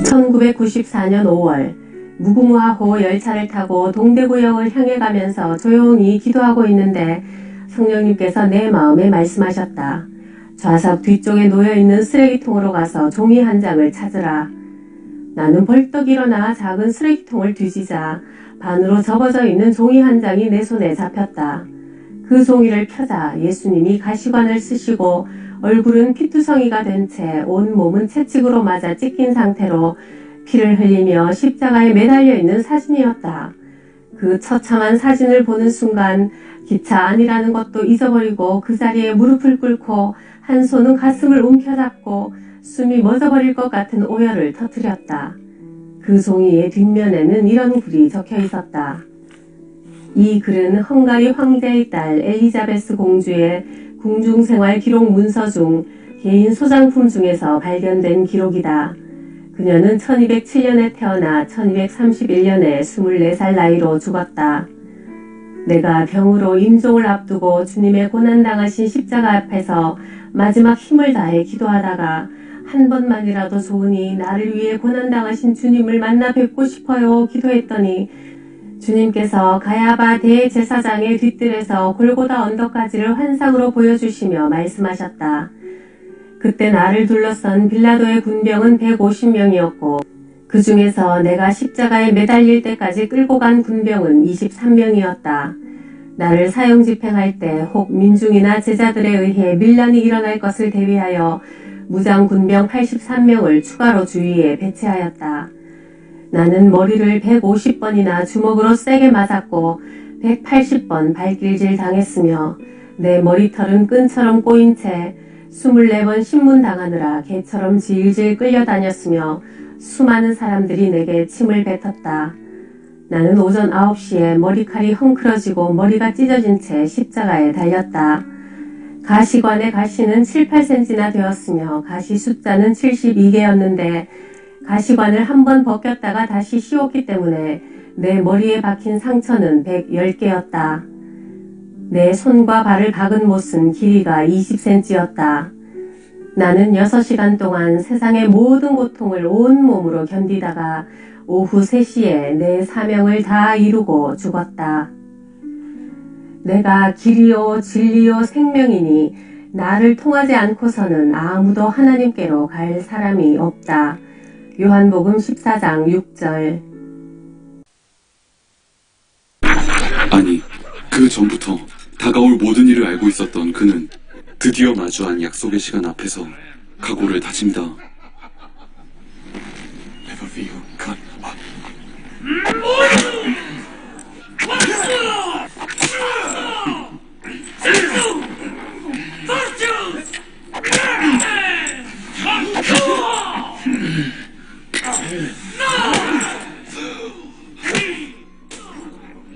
1994년 5월 무궁화호 열차를 타고 동대구역을 향해 가면서 조용히 기도하고 있는데 성령님께서 내 마음에 말씀하셨다. 좌석 뒤쪽에 놓여있는 쓰레기통으로 가서 종이 한 장을 찾으라. 나는 벌떡 일어나 작은 쓰레기통을 뒤지자 반으로 접어져 있는 종이 한 장이 내 손에 잡혔다. 그 종이를 펴자 예수님이 가시관을 쓰시고 얼굴은 피투성이가 된 채 온 몸은 채찍으로 맞아 찢긴 상태로 피를 흘리며 십자가에 매달려 있는 사진이었다. 그 처참한 사진을 보는 순간 기차 안이라는 것도 잊어버리고 그 자리에 무릎을 꿇고 한 손은 가슴을 움켜잡고 숨이 멎어버릴 것 같은 오열을 터뜨렸다. 그 종이의 뒷면에는 이런 글이 적혀 있었다. 이 글은 헝가리 황제의 딸 엘리자베스 공주의 궁중생활 기록 문서 중 개인 소장품 중에서 발견된 기록이다. 그녀는 1207년에 태어나 1231년에 24살 나이로 죽었다. 내가 병으로 임종을 앞두고 주님의 고난당하신 십자가 앞에서 마지막 힘을 다해 기도하다가 한 번만이라도 좋으니 나를 위해 고난당하신 주님을 만나 뵙고 싶어요 기도했더니 주님께서 가야바 대제사장의 뒤뜰에서 골고다 언덕까지를 환상으로 보여주시며 말씀하셨다. 그때 나를 둘러싼 빌라도의 군병은 150명이었고 그 중에서 내가 십자가에 매달릴 때까지 끌고 간 군병은 23명이었다. 나를 사형 집행할 때 혹 민중이나 제자들에 의해 밀란이 일어날 것을 대비하여 무장 군병 83명을 추가로 주위에 배치하였다. 나는 머리를 150번이나 주먹으로 세게 맞았고 180번 발길질 당했으며 내 머리털은 끈처럼 꼬인 채 24번 신문당하느라 개처럼 질질 끌려다녔으며 수많은 사람들이 내게 침을 뱉었다. 나는 오전 9시에 머리칼이 헝클어지고 머리가 찢어진 채 십자가에 달렸다. 가시관의 가시는 7, 8cm나 되었으며 가시 숫자는 72개였는데 가시관을 한 번 벗겼다가 다시 씌웠기 때문에 내 머리에 박힌 상처는 110개였다. 내 손과 발을 박은 못은 길이가 20cm였다. 나는 6시간 동안 세상의 모든 고통을 온몸으로 견디다가 오후 3시에 내 사명을 다 이루고 죽었다. 내가 길이요 진리요 생명이니 나를 통하지 않고서는 아무도 하나님께로 갈 사람이 없다. 요한복음 14장 6절. 아니, 그 전부터 다가올 모든 일을 알고 있었던 그는 드디어 마주한 약속의 시간 앞에서 각오를 다집니다.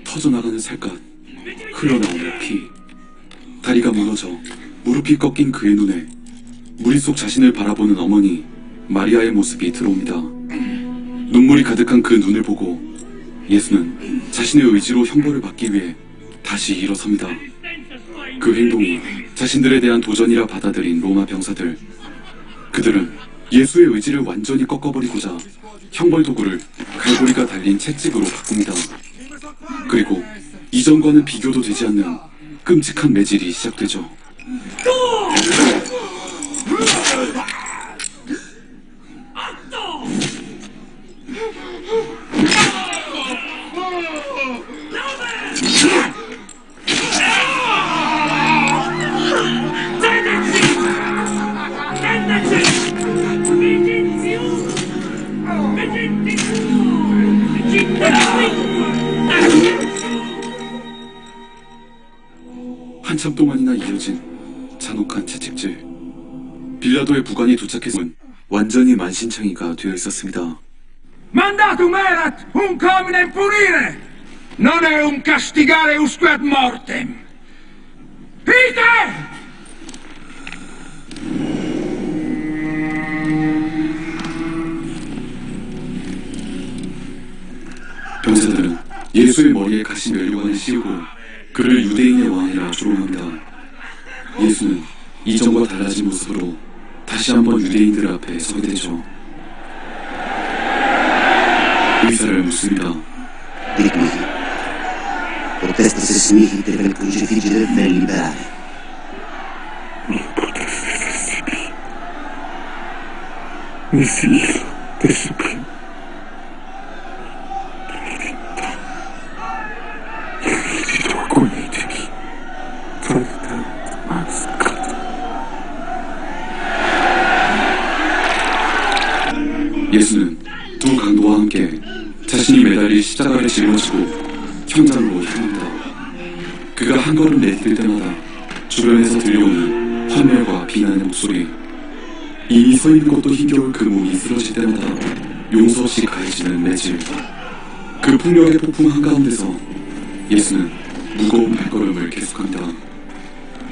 터져나가는 살갗, 흘러나오는 피, 다리가 무너져 무릎이 꺾인 그의 눈에 무리 속 자신을 바라보는 어머니 마리아의 모습이 들어옵니다. 눈물이 가득한 그 눈을 보고 예수는 자신의 의지로 형벌을 받기 위해 다시 일어섭니다. 그 행동이 자신들에 대한 도전이라 받아들인 로마 병사들, 그들은 예수의 의지를 완전히 꺾어버리고자 형벌 도구를 갈고리가 달린 채찍으로 바꿉니다. 그리고 이전과는 비교도 되지 않는 끔찍한 매질이 시작되죠. 한참 동안이나 이어진 잔혹한 채찍질. 빌라도의 부관이 도착했으면 완전히 만신창이가 되어 있었습니다. Mandatum erat un carmine punire, non è un castigare usque ad mortem. Peter! 병사들은 예수의 머리에 가시 면류관을 씌우고 그를 유대인의 왕이라 조롱합니다. 예수는 이전과 달라진 모습으로 다시 한번 유대인들 앞에 서게 되죠. 의사를 묻습니다. Dico-mi, poteste se smihite per crucifiggere e liberare. Mi figlio te supplico. Ti tuoi coneggi. Soltanto masca. 예수는 두 강도와 함께 자신이 매달릴 십자가를 짊어지고 형장으로 향합니다. 그가 한 걸음 내디딜 때마다 주변에서 들려오는 환멸과 비난의 목소리, 이미 서 있는 것도 힘겨울 그 몸이 쓰러질 때마다 용서 없이 가해지는 매질, 그 폭력의 폭풍 한가운데서 예수는 무거운 발걸음을 계속합니다.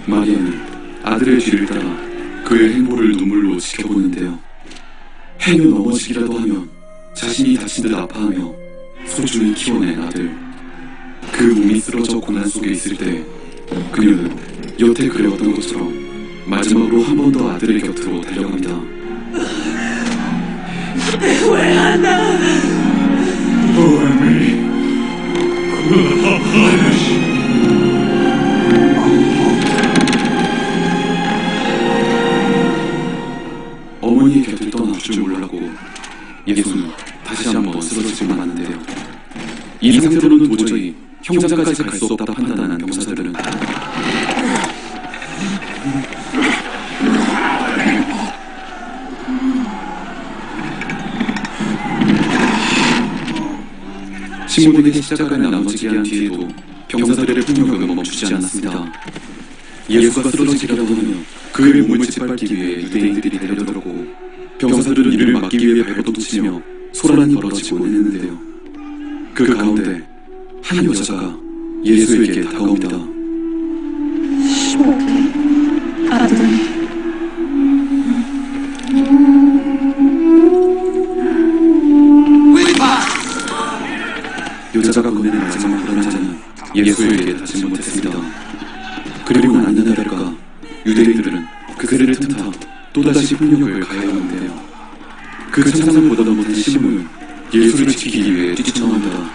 마리아는 아들의 뒤를 따라 그의 행보를 눈물로 지켜보는데요. 행여 넘어지기라도 하면 자신이 다친 듯 아파하며 소중히 키워낸 아들, 그 몸이 쓰러져 고난 속에 있을 때 그녀는 여태 그래왔던 것처럼 마지막으로 한 번 더 아들의 곁으로 달려갑니다. 어머니의 곁을 떠날 줄 몰랐고 예수는 다시 한번 쓰러지고 마는데요. 이 상태로는 도저히 형장까지 갈 수 없다 판단한 병사들은 시몬에게 십자가를 나눠지게 한 뒤에도 병사들의 폭력은 멈추지 않았습니다. 예수가 쓰러지기라도 하면 그의 몸을 짓밟기 위해 유대인들이 달려들었고 병사들은 이를 막기 위해 발버둥치며 소란이 벌어지곤 했는데요. 그 가운데 한 여자가 예수에게 다가옵니다. 여자가 건네는 마지막 불안자는 예수에게 닿지 못했습니다. 그리고 안나다를까 유대인들은 그들을 틈타 또다시 폭력을 가해오는데요. 그 찬상을 보다 못한 시몬은 예수를 지키기 위해 뛰쳐나옵니다.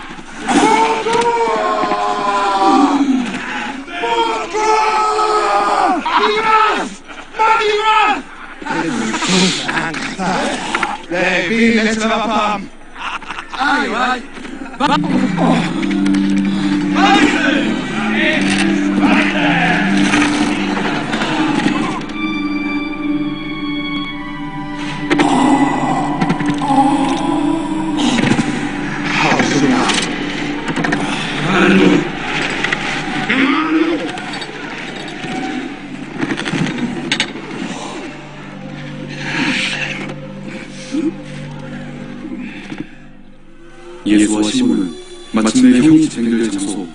예수와 시몬은 마침내 형이 쟁될 장소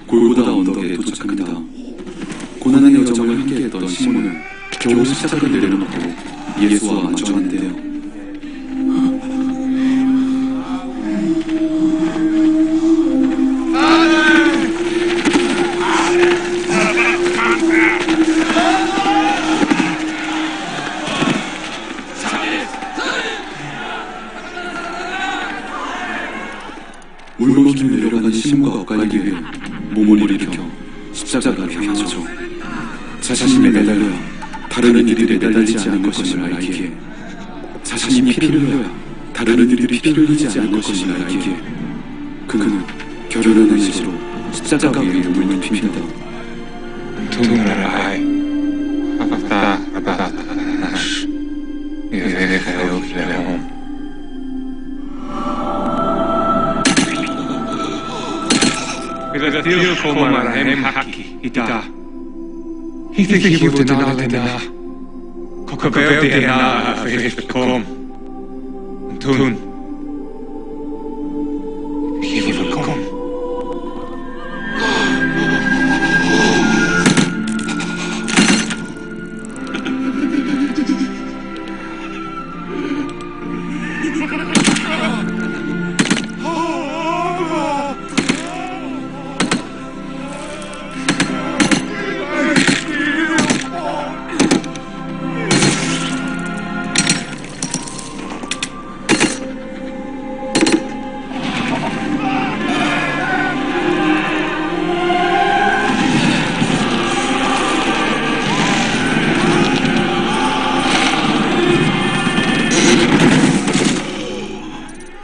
골고다 언덕에 도착합니다. 고난의 여정을 함께했던 시몬은 겨우 십자가를 내려놓고 예수와 마주하는데요. 울먹이며 내려가는 시몬과 엇갈리기 위해 몸을 일으켜 십자가를 향하죠. 자신이 매달려야 다른 이들이 매달리지 않을 것임을 알기에, 자신이 피를 흘려야 다른 이들이 피를 흘리지 않을 것임을 알기에 그는 결연한 의지로 십자가 위에 몸을 눕힙니다.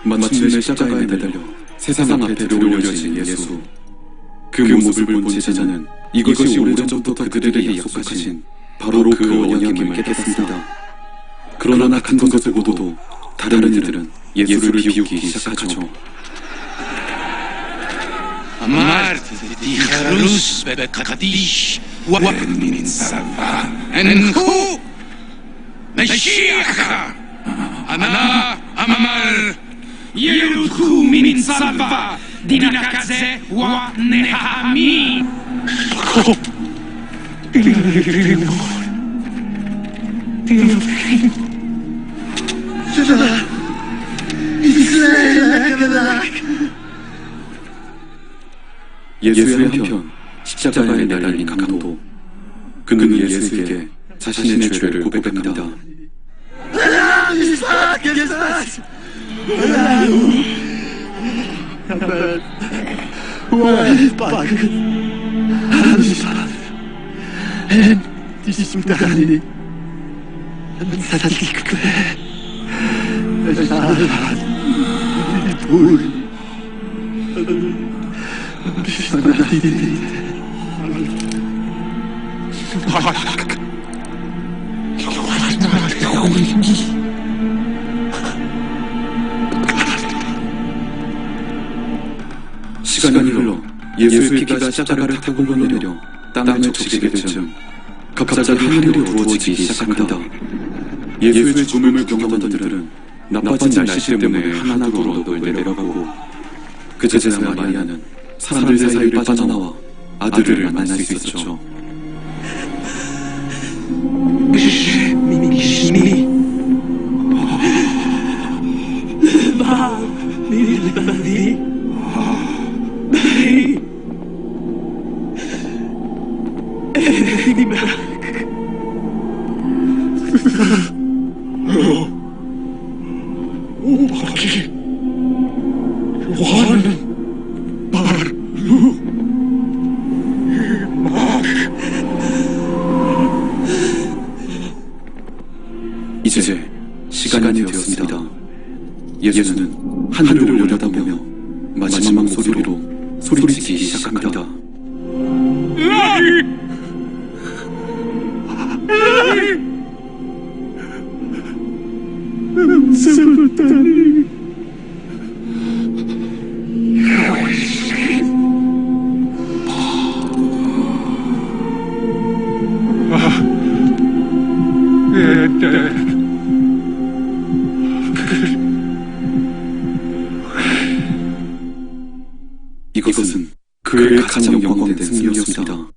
마침내 십자가에 매달려 세상 앞에 들어올려진 예수. 그 모습을 본 제자는 이것이 오래전부터 그들에게 약속하신 바로 그 언약임을 깨닫습니다. 그러나 같은 것을 보고도 다른 이들은 예수를 비웃기 시작하죠. אמרת תיחרוס בקדיש ומן צבא אנכו משיח אנא אמר ילכו מן צבא דינה כזה ונהמי 예수의 한편 십자가에 매달린 강도. 그는 예수에게 자신의 죄를 고백합니다. 시간이 흘러 예수의 피가 십자가를 타고 흘러내려 땅에 적시게 될 즈음 갑자기 하늘이 어두워지기 시작합니다. 예수의 죽음을 구경하던 이들은 나빠진 날씨 때문에 하나둘 언덕을 내려가고 그 제자 마리아는 사람들 사이를 빠져나와 아들을 만날 수 있었죠. 이제 시간이 되었습니다. 예수는 하늘을 올려다보며 마지막 소리로 소리치기 시작합니다. 이것은 그의 가장 영광된 승리였습니다.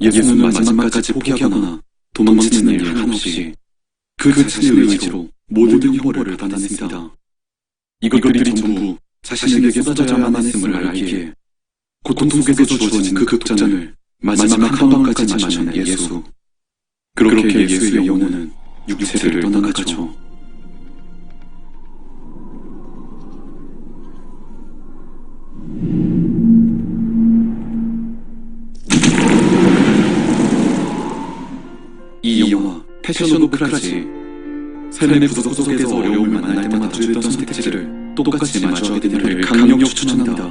예수는 마지막까지 포기하거나 도망치는 일 한없이 그 자신의 의지로 모든 형벌을 받아냈습니다. 이것들이 전부 자신에게 쏟아져야만 했음을 알기에 고통 속에서 주어진 그 극장을 마지막 한 방까지 마셔낸 예수. 그렇게 예수의 영혼은 육체를 떠나가죠. 이 영화 패션 오브 크라지, 삶의 구석 속에서 어려움을 만날 때마다 주었던 선택지를 똑같이 마주하게 되기를 강력 추천합니다.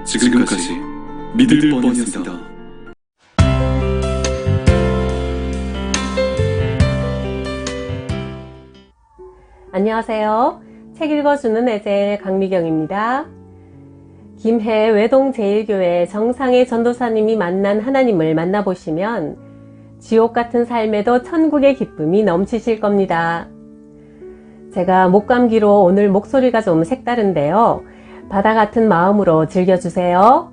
지금까지 믿을 뻔이었습니다. 안녕하세요. 책 읽어주는 에젤 강미경입니다. 김해 외동제일교회 정상의 전도사님이 만난 하나님을 만나보시면 지옥 같은 삶에도 천국의 기쁨이 넘치실 겁니다. 제가 목감기로 오늘 목소리가 좀 색다른데요. 바다 같은 마음으로 즐겨주세요.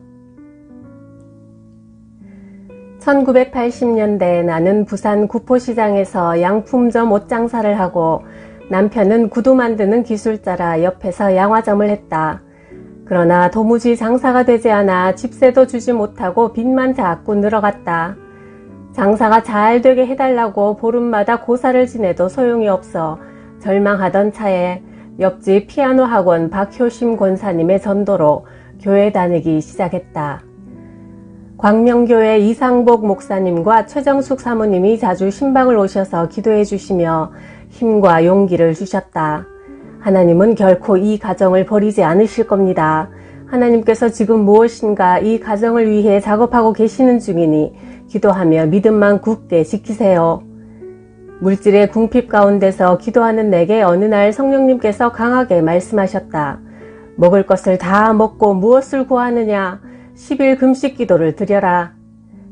1980년대 나는 부산 구포시장에서 양품점 옷장사를 하고 남편은 구두 만드는 기술자라 옆에서 양화점을 했다. 그러나 도무지 장사가 되지 않아 집세도 주지 못하고 빚만 자꾸 늘어갔다. 장사가 잘 되게 해달라고 보름마다 고사를 지내도 소용이 없어 절망하던 차에 옆집 피아노 학원 박효심 권사님의 전도로 교회 다니기 시작했다. 광명교회 이상복 목사님과 최정숙 사모님이 자주 신방을 오셔서 기도해 주시며 힘과 용기를 주셨다. 하나님은 결코 이 가정을 버리지 않으실 겁니다. 하나님께서 지금 무엇인가 이 가정을 위해 작업하고 계시는 중이니 기도하며 믿음만 굳게 지키세요. 물질의 궁핍 가운데서 기도하는 내게 어느 날 성령님께서 강하게 말씀하셨다. 먹을 것을 다 먹고 무엇을 구하느냐? 10일 금식 기도를 드려라.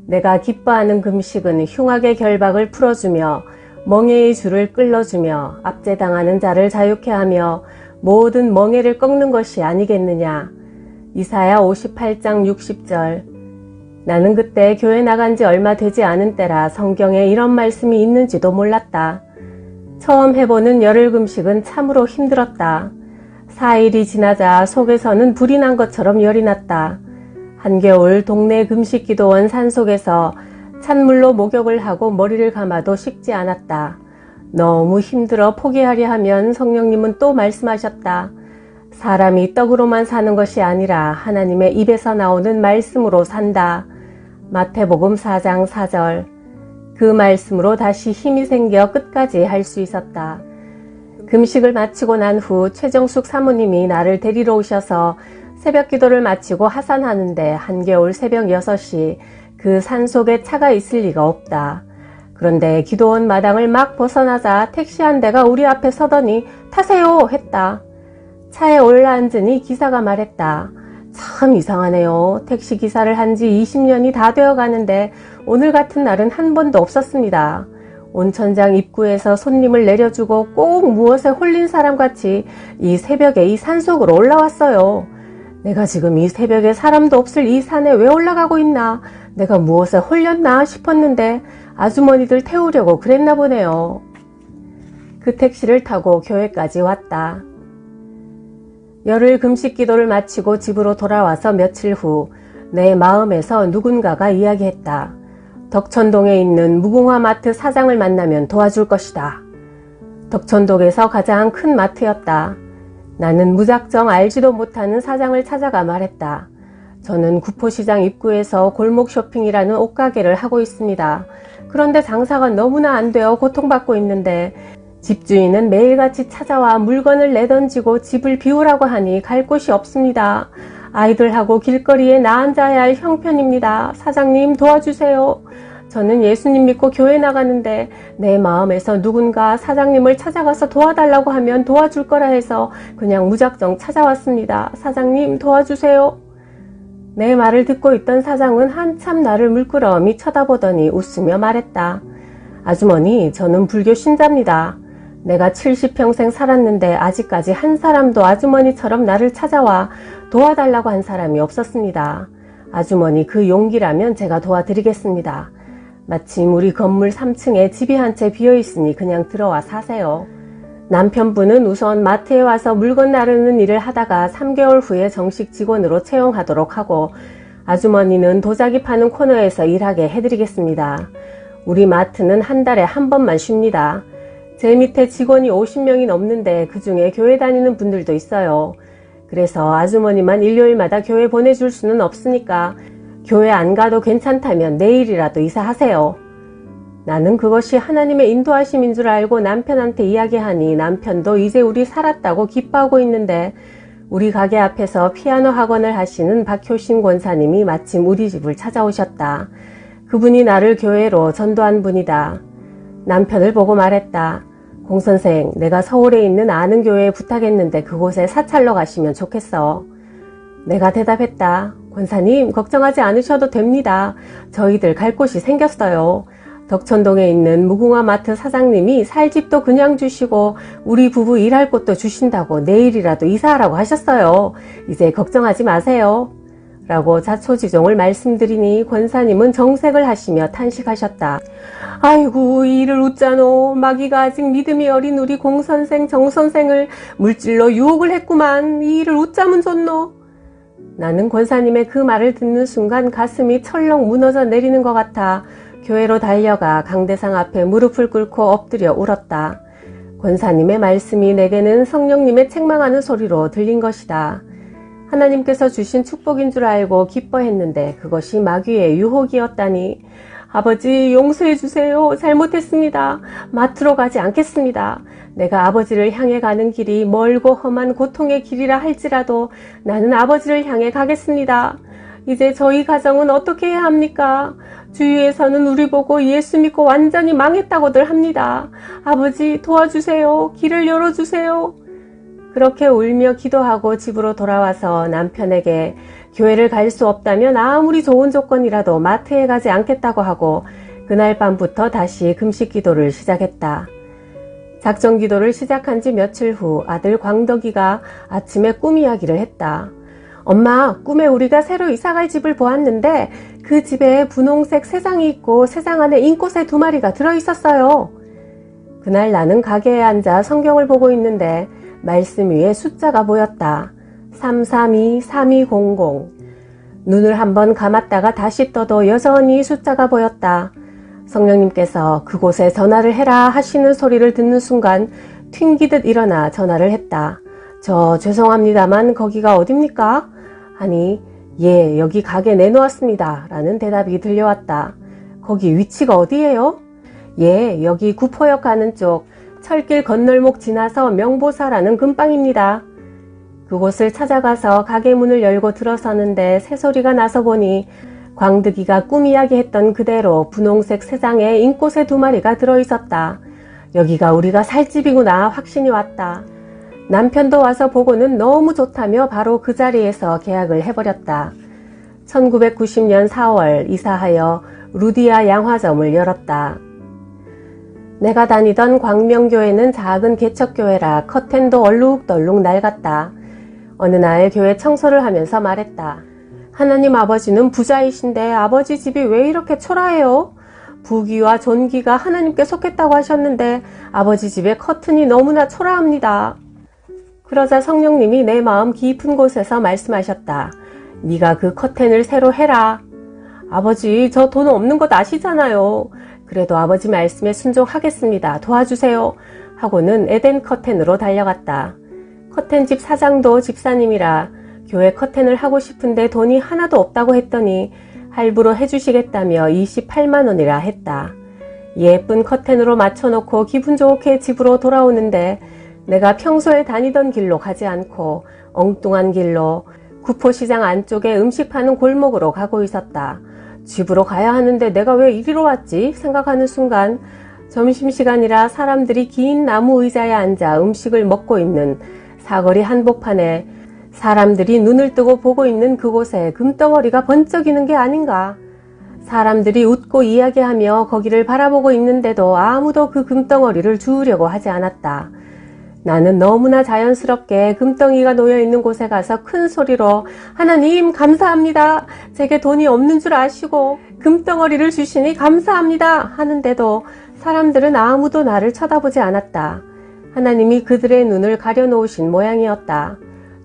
내가 기뻐하는 금식은 흉악의 결박을 풀어주며 멍에의 줄을 끌어주며 압제당하는 자를 자유케 하며 모든 멍에를 꺾는 것이 아니겠느냐. 이사야 58장 60절. 나는 그때 교회 나간 지 얼마 되지 않은 때라 성경에 이런 말씀이 있는지도 몰랐다. 처음 해보는 열흘 금식은 참으로 힘들었다. 4일이 지나자 속에서는 불이 난 것처럼 열이 났다. 한겨울 동네 금식기도원 산속에서 찬물로 목욕을 하고 머리를 감아도 식지 않았다. 너무 힘들어 포기하려 하면 성령님은 또 말씀하셨다. 사람이 떡으로만 사는 것이 아니라 하나님의 입에서 나오는 말씀으로 산다. 마태복음 4장 4절. 그 말씀으로 다시 힘이 생겨 끝까지 할 수 있었다. 금식을 마치고 난 후 최정숙 사모님이 나를 데리러 오셔서 새벽 기도를 마치고 하산하는데 한겨울 새벽 6시 그 산속에 차가 있을 리가 없다. 그런데 기도원 마당을 막 벗어나자 택시 한 대가 우리 앞에 서더니 타세요 했다. 차에 올라앉으니 기사가 말했다. 참 이상하네요. 택시 기사를 한 지 20년이 다 되어 가는데 오늘 같은 날은 한 번도 없었습니다. 온천장 입구에서 손님을 내려주고 꼭 무엇에 홀린 사람같이 이 새벽에 이 산속으로 올라왔어요. 내가 지금 이 새벽에 사람도 없을 이 산에 왜 올라가고 있나? 내가 무엇에 홀렸나 싶었는데 아주머니들 태우려고 그랬나 보네요. 그 택시를 타고 교회까지 왔다. 열흘 금식 기도를 마치고 집으로 돌아와서 며칠 후 내 마음에서 누군가가 이야기했다. 덕천동에 있는 무궁화 마트 사장을 만나면 도와줄 것이다. 덕천동에서 가장 큰 마트였다. 나는 무작정 알지도 못하는 사장을 찾아가 말했다. 저는 구포시장 입구에서 골목 쇼핑이라는 옷가게를 하고 있습니다. 그런데 장사가 너무나 안 되어 고통받고 있는데 집주인은 매일같이 찾아와 물건을 내던지고 집을 비우라고 하니 갈 곳이 없습니다. 아이들하고 길거리에 나앉아야 할 형편입니다. 사장님 도와주세요. 저는 예수님 믿고 교회 나가는데 내 마음에서 누군가 사장님을 찾아가서 도와달라고 하면 도와줄 거라 해서 그냥 무작정 찾아왔습니다. 사장님 도와주세요. 내 말을 듣고 있던 사장은 한참 나를 물끄러미 쳐다보더니 웃으며 말했다. 아주머니, 저는 불교 신자입니다. 내가 70평생 살았는데 아직까지 한 사람도 아주머니처럼 나를 찾아와 도와달라고 한 사람이 없었습니다. 아주머니 그 용기라면 제가 도와드리겠습니다. 마침 우리 건물 3층에 집이 한 채 비어있으니 그냥 들어와 사세요. 남편분은 우선 마트에 와서 물건 나르는 일을 하다가 3개월 후에 정식 직원으로 채용하도록 하고 아주머니는 도자기 파는 코너에서 일하게 해드리겠습니다. 우리 마트는 한 달에 한 번만 쉽니다. 제 밑에 직원이 50명이 넘는데 그중에 교회 다니는 분들도 있어요. 그래서 아주머니만 일요일마다 교회 보내줄 수는 없으니까 교회 안 가도 괜찮다면 내일이라도 이사하세요. 나는 그것이 하나님의 인도하심인 줄 알고 남편한테 이야기하니 남편도 이제 우리 살았다고 기뻐하고 있는데 우리 가게 앞에서 피아노 학원을 하시는 박효신 권사님이 마침 우리 집을 찾아오셨다. 그분이 나를 교회로 전도한 분이다. 남편을 보고 말했다. 공선생, 내가 서울에 있는 아는 교회에 부탁했는데 그곳에 사찰로 가시면 좋겠어. 내가 대답했다. 권사님, 걱정하지 않으셔도 됩니다. 저희들 갈 곳이 생겼어요. 덕천동에 있는 무궁화 마트 사장님이 살 집도 그냥 주시고 우리 부부 일할 곳도 주신다고 내일이라도 이사하라고 하셨어요. 이제 걱정하지 마세요. 라고 자초지종을 말씀드리니 권사님은 정색을 하시며 탄식하셨다. 아이고, 이 일을 웃자노. 마귀가 아직 믿음이 어린 우리 공선생 정선생을 물질로 유혹을 했구만. 이 일을 웃자면 좋노. 나는 권사님의 그 말을 듣는 순간 가슴이 철렁 무너져 내리는 것 같아 교회로 달려가 강대상 앞에 무릎을 꿇고 엎드려 울었다. 권사님의 말씀이 내게는 성령님의 책망하는 소리로 들린 것이다. 하나님께서 주신 축복인 줄 알고 기뻐했는데 그것이 마귀의 유혹이었다니. 아버지 용서해 주세요. 잘못했습니다. 마트로 가지 않겠습니다. 내가 아버지를 향해 가는 길이 멀고 험한 고통의 길이라 할지라도 나는 아버지를 향해 가겠습니다. 이제 저희 가정은 어떻게 해야 합니까? 주위에서는 우리 보고 예수 믿고 완전히 망했다고들 합니다. 아버지 도와주세요. 길을 열어주세요. 그렇게 울며 기도하고 집으로 돌아와서 남편에게 교회를 갈 수 없다면 아무리 좋은 조건이라도 마트에 가지 않겠다고 하고 그날 밤부터 다시 금식 기도를 시작했다. 작정 기도를 시작한 지 며칠 후 아들 광덕이가 아침에 꿈 이야기를 했다. 엄마, 꿈에 우리가 새로 이사갈 집을 보았는데 그 집에 분홍색 새장이 있고 새장 안에 인꽃새 2마리가 들어있었어요. 그날 나는 가게에 앉아 성경을 보고 있는데 말씀 위에 숫자가 보였다. 332-3200. 눈을 한번 감았다가 다시 떠도 여전히 숫자가 보였다. 성령님께서 그곳에 전화를 해라 하시는 소리를 듣는 순간 튕기듯 일어나 전화를 했다. 저 죄송합니다만 거기가 어딥니까? 아니, 예, 여기 가게 내놓았습니다. 라는 대답이 들려왔다. 거기 위치가 어디예요? 예, 여기 구포역 가는 쪽 철길 건널목 지나서 명보사라는 근방입니다. 그곳을 찾아가서 가게 문을 열고 들어서는데 새소리가 나서 보니 광득이가 꿈 이야기했던 그대로 분홍색 새장에 인꽃새 2마리가 들어있었다. 여기가 우리가 살 집이구나 확신이 왔다. 남편도 와서 보고는 너무 좋다며 바로 그 자리에서 계약을 해버렸다. 1990년 4월 이사하여 루디아 양화점을 열었다. 내가 다니던 광명교회는 작은 개척교회라 커튼도 얼룩덜룩 낡았다. 어느 날 교회 청소를 하면서 말했다. 하나님 아버지는 부자이신데 아버지 집이 왜 이렇게 초라해요? 부귀와 존귀가 하나님께 속했다고 하셨는데 아버지 집의 커튼이 너무나 초라합니다. 그러자 성령님이 내 마음 깊은 곳에서 말씀하셨다. 네가 그 커튼을 새로 해라. 아버지, 저 돈 없는 것 아시잖아요. 그래도 아버지 말씀에 순종하겠습니다. 도와주세요. 하고는 에덴 커튼으로 달려갔다. 커튼집 사장도 집사님이라 교회 커튼을 하고 싶은데 돈이 하나도 없다고 했더니 할부로 해주시겠다며 28만 원이라 했다. 예쁜 커튼으로 맞춰놓고 기분 좋게 집으로 돌아오는데 내가 평소에 다니던 길로 가지 않고 엉뚱한 길로 구포시장 안쪽에 음식 파는 골목으로 가고 있었다. 집으로 가야 하는데 내가 왜 이리로 왔지 생각하는 순간 점심시간이라 사람들이 긴 나무 의자에 앉아 음식을 먹고 있는 사거리 한복판에 사람들이 눈을 뜨고 보고 있는 그곳에 금덩어리가 번쩍이는 게 아닌가. 사람들이 웃고 이야기하며 거기를 바라보고 있는데도 아무도 그 금덩어리를 주우려고 하지 않았다. 나는 너무나 자연스럽게 금덩이가 놓여있는 곳에 가서 큰 소리로 하나님 감사합니다. 제게 돈이 없는 줄 아시고 금덩어리를 주시니 감사합니다. 하는데도 사람들은 아무도 나를 쳐다보지 않았다. 하나님이 그들의 눈을 가려놓으신 모양이었다.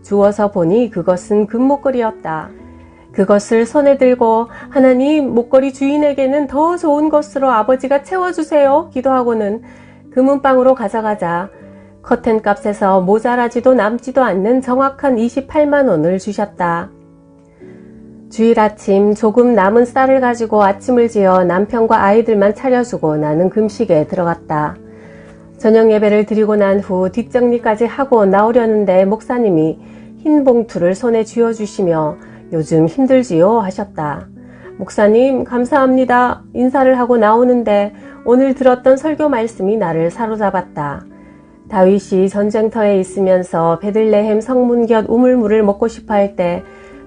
주워서 보니 그것은 금목걸이였다. 그것을 손에 들고 하나님 목걸이 주인에게는 더 좋은 것으로 아버지가 채워주세요 기도하고는 금은방으로 가져가자 커튼 값에서 모자라지도 남지도 않는 정확한 28만 원을 주셨다. 주일 아침 조금 남은 쌀을 가지고 아침을 지어 남편과 아이들만 차려주고 나는 금식에 들어갔다. 저녁 예배를 드리고 난 후 뒷정리까지 하고 나오려는데 목사님이 흰 봉투를 손에 쥐어주시며 요즘 힘들지요 하셨다. 목사님 감사합니다. 인사를 하고 나오는데 오늘 들었던 설교 말씀이 나를 사로잡았다. 다윗이 전쟁터에 있으면서 베들레헴 성문 곁 우물물을 먹고 싶어 할 때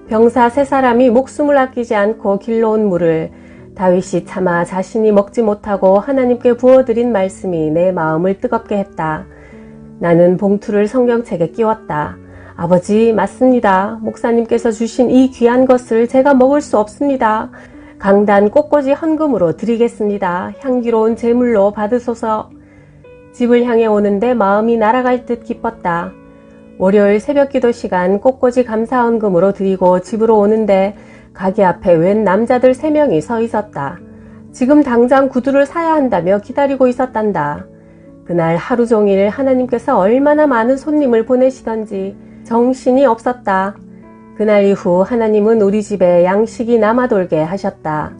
병사 3사람이 목숨을 아끼지 않고 길러온 물을 다윗이 차마 자신이 먹지 못하고 하나님께 부어드린 말씀이 내 마음을 뜨겁게 했다. 나는 봉투를 성경책에 끼웠다. 아버지 맞습니다. 목사님께서 주신 이 귀한 것을 제가 먹을 수 없습니다. 강단 꽃꽂이 헌금으로 드리겠습니다. 향기로운 제물로 받으소서. 집을 향해 오는데 마음이 날아갈 듯 기뻤다. 월요일 새벽기도 시간 꽃꽂이 감사헌금으로 드리고 집으로 오는데 가게 앞에 웬 남자들 3명이 서 있었다. 지금 당장 구두를 사야 한다며 기다리고 있었단다. 그날 하루 종일 하나님께서 얼마나 많은 손님을 보내시던지 정신이 없었다. 그날 이후 하나님은 우리 집에 양식이 남아돌게 하셨다.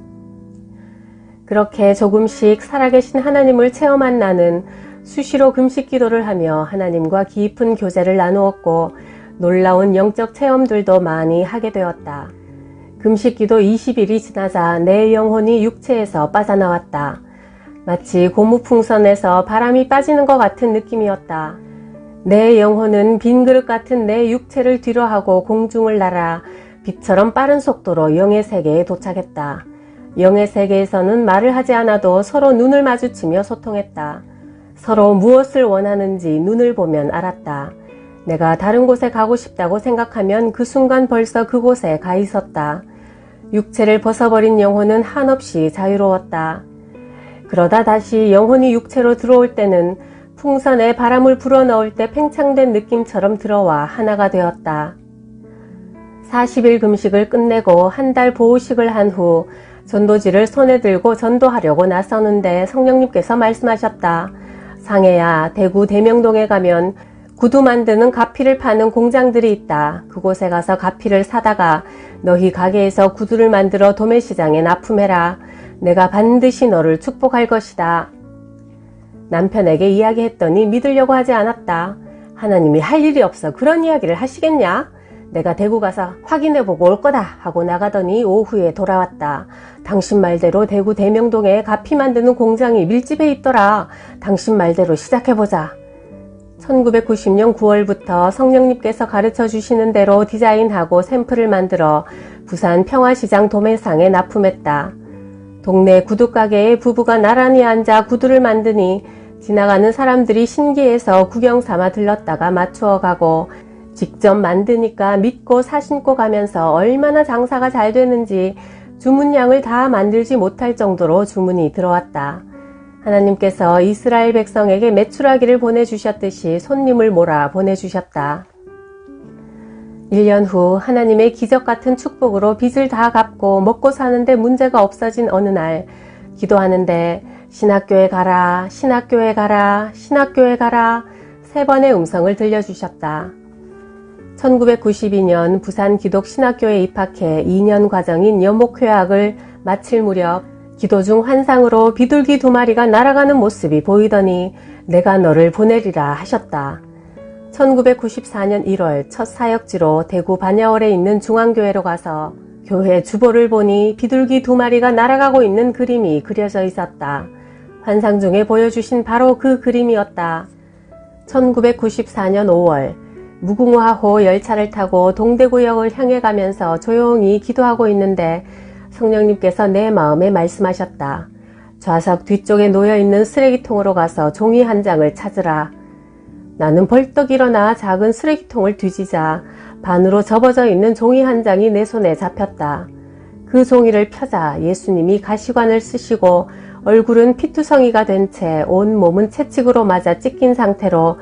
그렇게 조금씩 살아계신 하나님을 체험한 나는 수시로 금식 기도를 하며 하나님과 깊은 교제를 나누었고 놀라운 영적 체험들도 많이 하게 되었다. 금식 기도 20일이 지나자 내 영혼이 육체에서 빠져나왔다. 마치 고무풍선에서 바람이 빠지는 것 같은 느낌이었다. 내 영혼은 빈 그릇 같은 내 육체를 뒤로하고 공중을 날아 빛처럼 빠른 속도로 영의 세계에 도착했다. 영의 세계에서는 말을 하지 않아도 서로 눈을 마주치며 소통했다. 서로 무엇을 원하는지 눈을 보면 알았다. 내가 다른 곳에 가고 싶다고 생각하면 그 순간 벌써 그곳에 가 있었다. 육체를 벗어버린 영혼은 한없이 자유로웠다. 그러다 다시 영혼이 육체로 들어올 때는 풍선에 바람을 불어넣을 때 팽창된 느낌처럼 들어와 하나가 되었다. 40일 금식을 끝내고 한 달 보호식을 한 후 전도지를 손에 들고 전도하려고 나서는데 성령님께서 말씀하셨다. 상해야, 대구 대명동에 가면 구두 만드는 가피를 파는 공장들이 있다. 그곳에 가서 가피를 사다가 너희 가게에서 구두를 만들어 도매시장에 납품해라. 내가 반드시 너를 축복할 것이다. 남편에게 이야기했더니 믿으려고 하지 않았다. 하나님이 할 일이 없어 그런 이야기를 하시겠냐? 내가 대구 가서 확인해보고 올 거다 하고 나가더니 오후에 돌아왔다. 당신 말대로 대구 대명동에 가피 만드는 공장이 밀집해 있더라. 당신 말대로 시작해보자. 1990년 9월부터 성령님께서 가르쳐 주시는 대로 디자인하고 샘플을 만들어 부산 평화시장 도매상에 납품했다. 동네 구두가게에 부부가 나란히 앉아 구두를 만드니 지나가는 사람들이 신기해서 구경 삼아 들렀다가 맞추어 가고 직접 만드니까 믿고 사신고 가면서 얼마나 장사가 잘 되는지 주문량을 다 만들지 못할 정도로 주문이 들어왔다. 하나님께서 이스라엘 백성에게 메추라기를 보내주셨듯이 손님을 몰아 보내주셨다. 1년 후 하나님의 기적 같은 축복으로 빚을 다 갚고 먹고 사는데 문제가 없어진 어느 날 기도하는데 신학교에 가라, 신학교에 가라, 신학교에 가라 3번의 음성을 들려주셨다. 1992년 부산 기독신학교에 입학해 2년 과정인 여목회학을 마칠 무렵 기도 중 환상으로 비둘기 2마리가 날아가는 모습이 보이더니 내가 너를 보내리라 하셨다. 1994년 1월 첫 사역지로 대구 반야월에 있는 중앙교회로 가서 교회 주보를 보니 비둘기 2마리가 날아가고 있는 그림이 그려져 있었다. 환상 중에 보여주신 바로 그 그림이었다. 1994년 5월 무궁화호 열차를 타고 동대구역을 향해 가면서 조용히 기도하고 있는데 성령님께서 내 마음에 말씀하셨다. 좌석 뒤쪽에 놓여있는 쓰레기통으로 가서 종이 한 장을 찾으라. 나는 벌떡 일어나 작은 쓰레기통을 뒤지자 반으로 접어져 있는 종이 한 장이 내 손에 잡혔다. 그 종이를 펴자 예수님이 가시관을 쓰시고 얼굴은 피투성이가 된 채 온 몸은 채찍으로 맞아 찢긴 상태로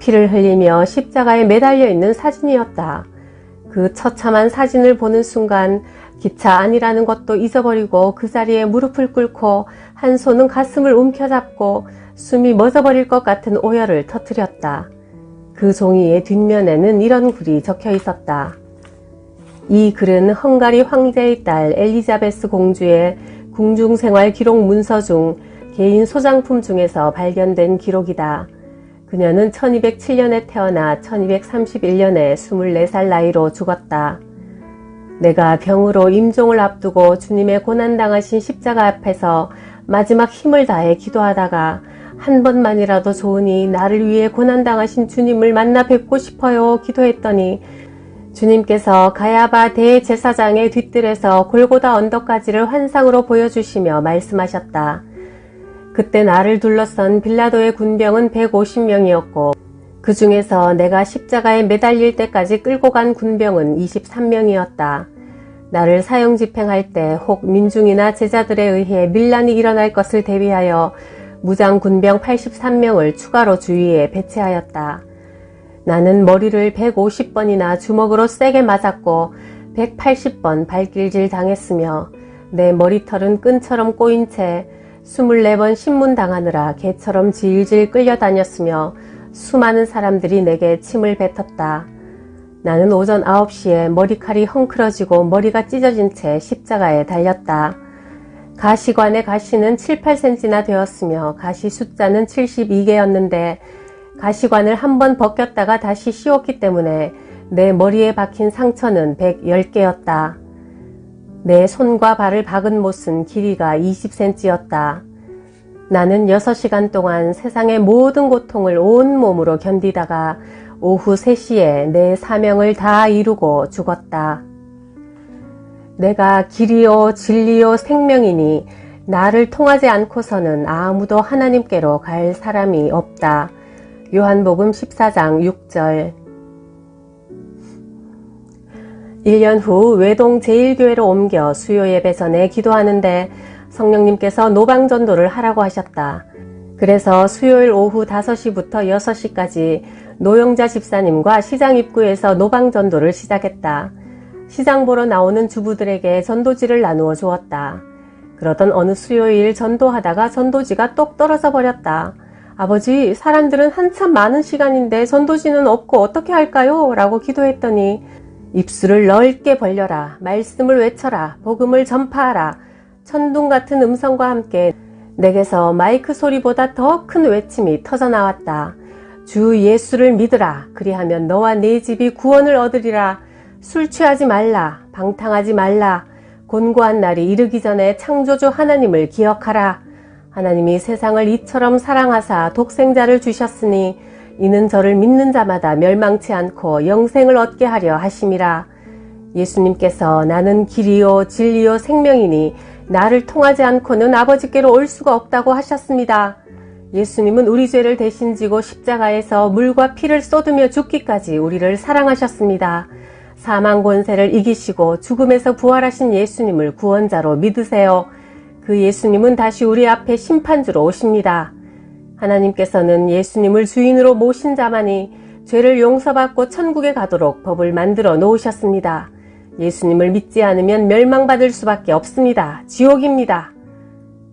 피를 흘리며 십자가에 매달려 있는 사진이었다. 그 처참한 사진을 보는 순간 기차 안이라는 것도 잊어버리고 그 자리에 무릎을 꿇고 한 손은 가슴을 움켜잡고 숨이 멎어버릴 것 같은 오열을 터뜨렸다. 그 종이의 뒷면에는 이런 글이 적혀 있었다. 이 글은 헝가리 황제의 딸 엘리자베스 공주의 궁중생활 기록 문서 중 개인 소장품 중에서 발견된 기록이다. 그녀는 1207년에 태어나 1231년에 24살 나이로 죽었다. 내가 병으로 임종을 앞두고 주님의 고난당하신 십자가 앞에서 마지막 힘을 다해 기도하다가 한 번만이라도 좋으니 나를 위해 고난당하신 주님을 만나 뵙고 싶어요 기도했더니 주님께서 가야바 대제사장의 뒷뜰에서 골고다 언덕까지를 환상으로 보여주시며 말씀하셨다. 그때 나를 둘러선 빌라도의 군병은 150명이었고 그 중에서 내가 십자가에 매달릴 때까지 끌고 간 군병은 23명이었다. 나를 사형 집행할 때 혹 민중이나 제자들에 의해 밀란이 일어날 것을 대비하여 무장 군병 83명을 추가로 주위에 배치하였다. 나는 머리를 150번이나 주먹으로 세게 맞았고 180번 발길질 당했으며 내 머리털은 끈처럼 꼬인 채 24번 신문 당하느라 개처럼 질질 끌려다녔으며 수많은 사람들이 내게 침을 뱉었다. 나는 오전 9시에 머리칼이 헝클어지고 머리가 찢어진 채 십자가에 달렸다. 가시관의 가시는 7, 8cm나 되었으며 가시 숫자는 72개였는데 가시관을 한번 벗겼다가 다시 씌웠기 때문에 내 머리에 박힌 상처는 110개였다. 내 손과 발을 박은 못은 길이가 20cm였다. 나는 6시간 동안 세상의 모든 고통을 온몸으로 견디다가 오후 3시에 내 사명을 다 이루고 죽었다. 내가 길이요 진리요 생명이니 나를 통하지 않고서는 아무도 하나님께로 갈 사람이 없다. 요한복음 14장 6절. 1년 후 외동 제1교회로 옮겨 수요예배전에 기도하는데 성령님께서 노방전도를 하라고 하셨다. 그래서 수요일 오후 5시부터 6시까지 노영자 집사님과 시장 입구에서 노방전도를 시작했다. 시장 보러 나오는 주부들에게 전도지를 나누어 주었다. 그러던 어느 수요일 전도하다가 전도지가 똑 떨어져 버렸다. 아버지, 사람들은 한참 많은 시간인데 전도지는 없고 어떻게 할까요? 라고 기도했더니 입술을 넓게 벌려라. 말씀을 외쳐라. 복음을 전파하라. 천둥 같은 음성과 함께 내게서 마이크 소리보다 더 큰 외침이 터져나왔다. 주 예수를 믿으라. 그리하면 너와 네 집이 구원을 얻으리라. 술 취하지 말라. 방탕하지 말라. 곤고한 날이 이르기 전에 창조주 하나님을 기억하라. 하나님이 세상을 이처럼 사랑하사 독생자를 주셨으니 이는 저를 믿는 자마다 멸망치 않고 영생을 얻게 하려 하심이라. 예수님께서 나는 길이요 진리요 생명이니 나를 통하지 않고는 아버지께로 올 수가 없다고 하셨습니다. 예수님은 우리 죄를 대신 지고 십자가에서 물과 피를 쏟으며 죽기까지 우리를 사랑하셨습니다. 사망 권세를 이기시고 죽음에서 부활하신 예수님을 구원자로 믿으세요. 그 예수님은 다시 우리 앞에 심판주로 오십니다. 하나님께서는 예수님을 주인으로 모신 자만이 죄를 용서받고 천국에 가도록 법을 만들어 놓으셨습니다. 예수님을 믿지 않으면 멸망받을 수밖에 없습니다. 지옥입니다.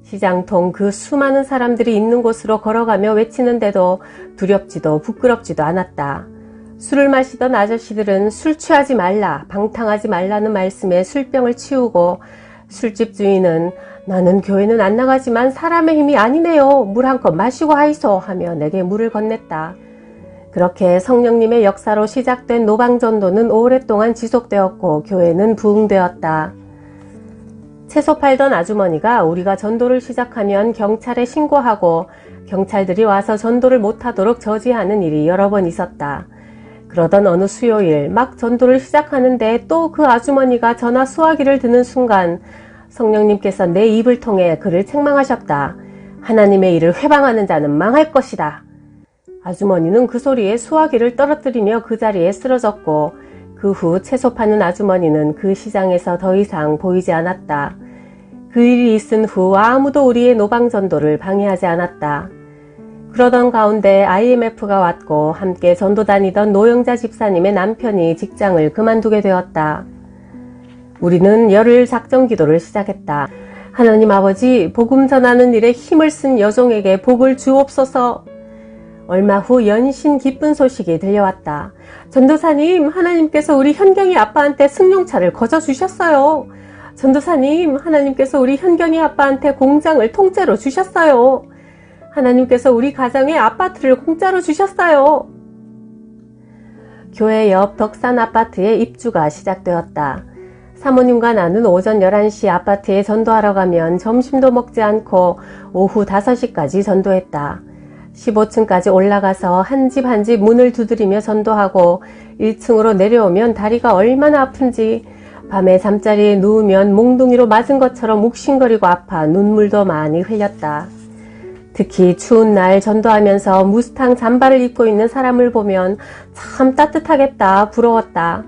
시장통 그 수많은 사람들이 있는 곳으로 걸어가며 외치는데도 두렵지도 부끄럽지도 않았다. 술을 마시던 아저씨들은 술 취하지 말라, 방탕하지 말라는 말씀에 술병을 치우고 술집 주인은 나는 교회는 안 나가지만 사람의 힘이 아니네요. 물 한 컵 마시고 하이소 하며 내게 물을 건넸다. 그렇게 성령님의 역사로 시작된 노방전도는 오랫동안 지속되었고 교회는 부흥되었다. 채소 팔던 아주머니가 우리가 전도를 시작하면 경찰에 신고하고 경찰들이 와서 전도를 못하도록 저지하는 일이 여러 번 있었다. 그러던 어느 수요일 막 전도를 시작하는데 또 그 아주머니가 전화 수화기를 드는 순간 성령님께서 내 입을 통해 그를 책망하셨다. 하나님의 일을 회방하는 자는 망할 것이다. 아주머니는 그 소리에 수화기를 떨어뜨리며 그 자리에 쓰러졌고 그 후 채소 파는 아주머니는 그 시장에서 더 이상 보이지 않았다. 그 일이 있은 후 아무도 우리의 노방전도를 방해하지 않았다. 그러던 가운데 IMF가 왔고 함께 전도 다니던 노영자 집사님의 남편이 직장을 그만두게 되었다. 우리는 열흘 작정 기도를 시작했다. 하나님 아버지, 복음 전하는 일에 힘을 쓴 여종에게 복을 주옵소서. 얼마 후 연신 기쁜 소식이 들려왔다. 전도사님, 하나님께서 우리 현경이 아빠한테 승용차를 거저주셨어요. 전도사님, 하나님께서 우리 현경이 아빠한테 공장을 통째로 주셨어요. 하나님께서 우리 가정에 아파트를 공짜로 주셨어요. 교회 옆 덕산 아파트에 입주가 시작되었다. 사모님과 나는 오전 11시 아파트에 전도하러 가면 점심도 먹지 않고 오후 5시까지 전도했다. 15층까지 올라가서 한 집 한 집 문을 두드리며 전도하고 1층으로 내려오면 다리가 얼마나 아픈지 밤에 잠자리에 누우면 몽둥이로 맞은 것처럼 욱신거리고 아파 눈물도 많이 흘렸다. 특히 추운 날 전도하면서 무스탕 잠바를 입고 있는 사람을 보면 참 따뜻하겠다, 부러웠다.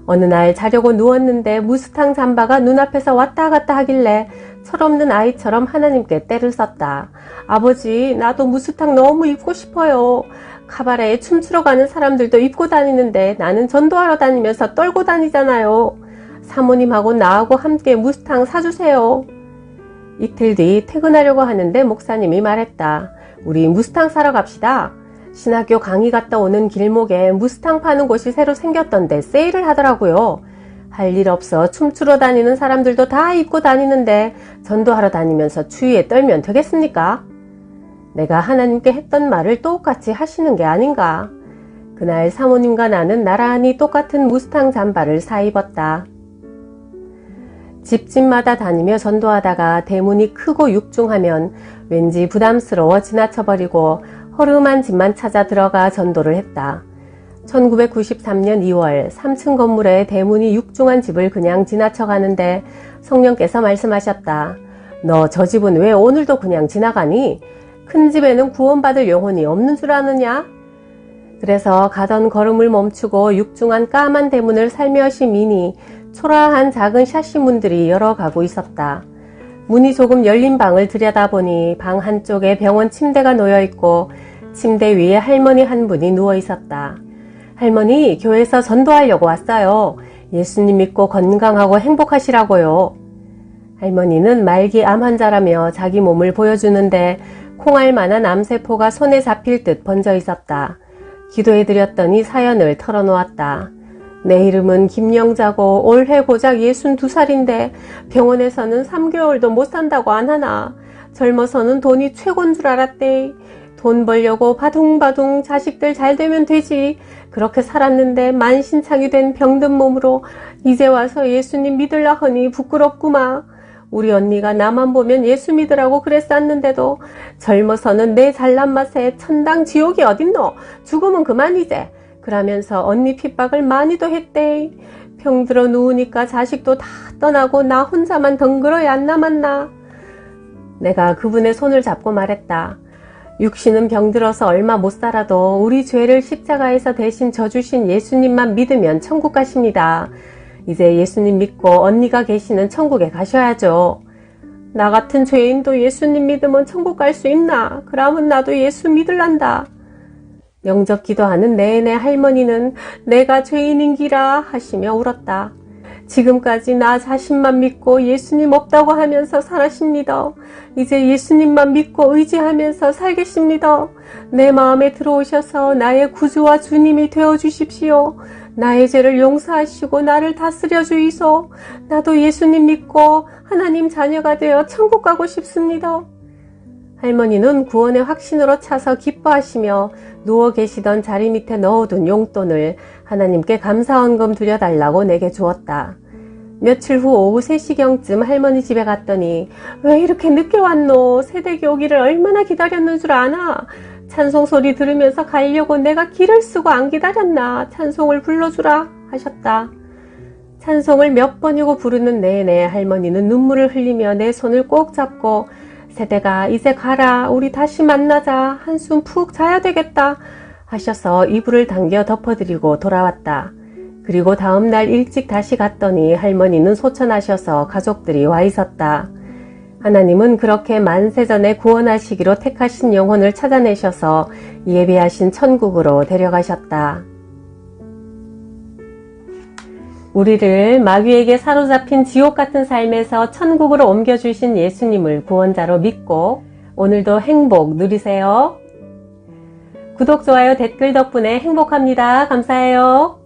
어느 날 자려고 누웠는데 무스탕 잠바가 눈앞에서 왔다 갔다 하길래 철없는 아이처럼 하나님께 떼를 썼다. 아버지, 나도 무스탕 너무 입고 싶어요. 카바레에 춤추러 가는 사람들도 입고 다니는데 나는 전도하러 다니면서 떨고 다니잖아요. 사모님하고 나하고 함께 무스탕 사주세요. 이틀 뒤 퇴근하려고 하는데 목사님이 말했다. 우리 무스탕 사러 갑시다. 신학교 강의 갔다 오는 길목에 무스탕 파는 곳이 새로 생겼던데 세일을 하더라고요. 할 일 없어 춤추러 다니는 사람들도 다 입고 다니는데 전도하러 다니면서 추위에 떨면 되겠습니까? 내가 하나님께 했던 말을 똑같이 하시는 게 아닌가. 그날 사모님과 나는 나란히 똑같은 무스탕 잠바를 사입었다. 집집마다 다니며 전도하다가 대문이 크고 육중하면 왠지 부담스러워 지나쳐버리고 허름한 집만 찾아 들어가 전도를 했다. 1993년 2월 3층 건물에 대문이 육중한 집을 그냥 지나쳐 가는데 성령께서 말씀하셨다. 너 저 집은 왜 오늘도 그냥 지나가니? 큰 집에는 구원받을 영혼이 없는 줄 아느냐? 그래서 가던 걸음을 멈추고 육중한 까만 대문을 살며시 미니 초라한 작은 샤시 문들이 열어가고 있었다. 문이 조금 열린 방을 들여다보니 방 한쪽에 병원 침대가 놓여있고 침대 위에 할머니 한 분이 누워있었다. 할머니, 교회에서 전도하려고 왔어요. 예수님 믿고 건강하고 행복하시라고요. 할머니는 말기 암 환자라며 자기 몸을 보여주는데 콩알만한 암세포가 손에 잡힐 듯 번져 있었다. 기도해드렸더니 사연을 털어놓았다. 내 이름은 김영자고 올해 고작 62살인데 병원에서는 3개월도 못 산다고 안 하나. 젊어서는 돈이 최고인 줄 알았대. 돈 벌려고 바둥바둥 자식들 잘 되면 되지. 그렇게 살았는데 만신창이 된 병든 몸으로 이제 와서 예수님 믿으려 하니 부끄럽구마. 우리 언니가 나만 보면 예수 믿으라고 그랬었는데도 젊어서는 내 잘난 맛에 천당 지옥이 어딨노? 죽으면 그만 이제. 그러면서 언니 핍박을 많이도 했대. 병들어 누우니까 자식도 다 떠나고 나 혼자만 덩그러이 안 남았나. 내가 그분의 손을 잡고 말했다. 육신은 병들어서 얼마 못 살아도 우리 죄를 십자가에서 대신 져주신 예수님만 믿으면 천국 가십니다. 이제 예수님 믿고 언니가 계시는 천국에 가셔야죠. 나 같은 죄인도 예수님 믿으면 천국 갈 수 있나? 그러면 나도 예수 믿을란다. 영접 기도하는 내내 할머니는 내가 죄인인기라 하시며 울었다. 지금까지 나 자신만 믿고 예수님 없다고 하면서 살았습니다. 이제 예수님만 믿고 의지하면서 살겠습니다. 내 마음에 들어오셔서 나의 구주와 주님이 되어주십시오. 나의 죄를 용서하시고 나를 다스려 주이소. 나도 예수님 믿고 하나님 자녀가 되어 천국 가고 싶습니다. 할머니는 구원의 확신으로 차서 기뻐하시며 누워 계시던 자리 밑에 넣어둔 용돈을 하나님께 감사헌금 드려달라고 내게 주었다. 며칠 후 오후 3시경쯤 할머니 집에 갔더니 왜 이렇게 늦게 왔노? 새댁이 오기를 얼마나 기다렸는 줄 아나? 찬송 소리 들으면서 가려고 내가 길을 쓰고 안 기다렸나? 찬송을 불러주라 하셨다. 찬송을 몇 번이고 부르는 내내 할머니는 눈물을 흘리며 내 손을 꼭 잡고 세대가 이제 가라. 우리 다시 만나자. 한숨 푹 자야 되겠다. 하셔서 이불을 당겨 덮어드리고 돌아왔다. 그리고 다음날 일찍 다시 갔더니 할머니는 소천하셔서 가족들이 와 있었다. 하나님은 그렇게 만세전에 구원하시기로 택하신 영혼을 찾아내셔서 예비하신 천국으로 데려가셨다. 우리를 마귀에게 사로잡힌 지옥 같은 삶에서 천국으로 옮겨주신 예수님을 구원자로 믿고 오늘도 행복 누리세요. 구독, 좋아요, 댓글 덕분에 행복합니다. 감사해요.